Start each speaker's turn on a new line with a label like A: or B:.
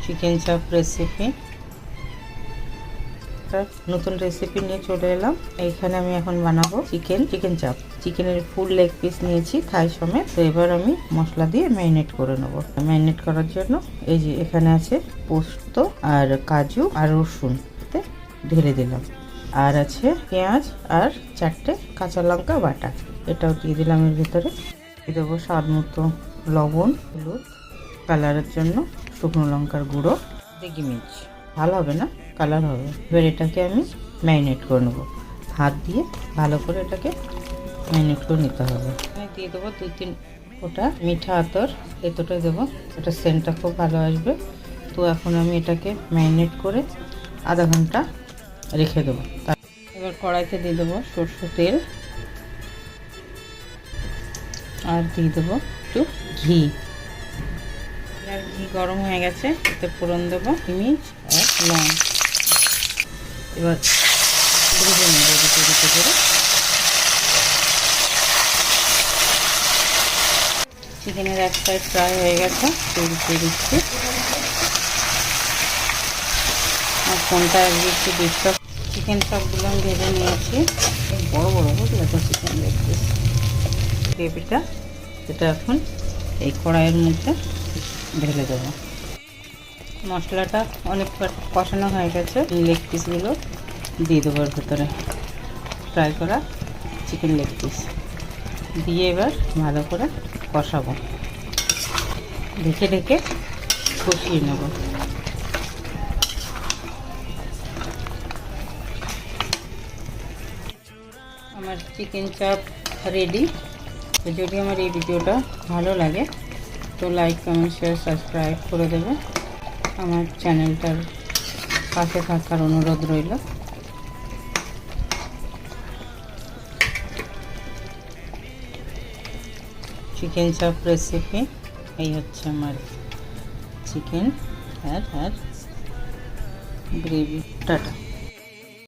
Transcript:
A: Chicken চাপ recipe, নতুন recipe নিয়ে চলে এলাম। এইখানে আমি এখন বানাবো চিকেন চাপ। চিকেনের ফুল লেগ পিস নিয়েছি থাই সমেত। তো এবার আমি মশলা দিয়ে ম্যারিনেট করে নেবো। ম্যারিনেট করার জন্য এই যে এখানে আছে পোস্ত আর কাজু আর রসুন ঢেলে দিলাম, আর আছে পেঁয়াজ আর 4টে কাঁচা লঙ্কা বাটা, এটাও দিয়ে দিলাম। এর ভিতরে দিয়ে দেবো স্বাদ মতো লবণ, হলুদ, কালারের জন্য শুকনো লঙ্কার গুঁড়ো, দেগি মির্চ, ভালো হবে না, কালার হবে। এবার এটাকে আমি ম্যারিনেট করে নেবো হাত দিয়ে, ভালো করে এটাকে ম্যারিনেট করে নিতে হবে। আমি দিয়ে দেবো 2-3 ফোঁটা মিঠা আতর, এতটাই দেবো, এটা সেন্টটা খুব ভালো আসবে। তো এখন আমি এটাকে ম্যারিনেট করে আধা ঘন্টা রেখে দেবো। এবার কড়াইতে দিয়ে দেবো সরষের তেল, আর দিয়ে দেবো একটু ঘি। আর ঘি গরম হয়ে গেছে, এতে ফোড়ন দেবো মির্চ আর লং। এবার ভেজে নেবো দুটো দুটো করে। চিকেনের এক সাইড ফ্রাই হয়ে গেছে, দিয়ে দিচ্ছি। আর ফোনটা একটু ডিস্টার্ব। চিকেন সবগুলো আমি ভেজে নিয়েছি, বড় বড় বুঝলে তো চিকেন লেগ পিস। গ্রেভিটা এটা এখন এই কড়াইয়ের মধ্যে ঢেলে দেবো। মশলাটা অনেক কষানো হয়ে গেছে, লেগ পিসগুলো দিয়ে দেবো এর ভিতরে। ফ্রাই করা চিকেন লেগ পিস দিয়ে এবার ভালো করে কষাবো, ঢেকে ঢেকে কষিয়ে নেব। আমার চিকেন চাপ রেডি। যদি আমার এই ভিডিওটা ভালো লাগে তো লাইক, কমেন্ট, শেয়ার, সাবস্ক্রাইব করে দেবে। আমার চ্যানেলটার পাশে থাকার অনুরোধ রইল। চিকেন চাপ রেসিপি, এই হচ্ছে আমার চিকেন আর গ্রেভি। টাটা।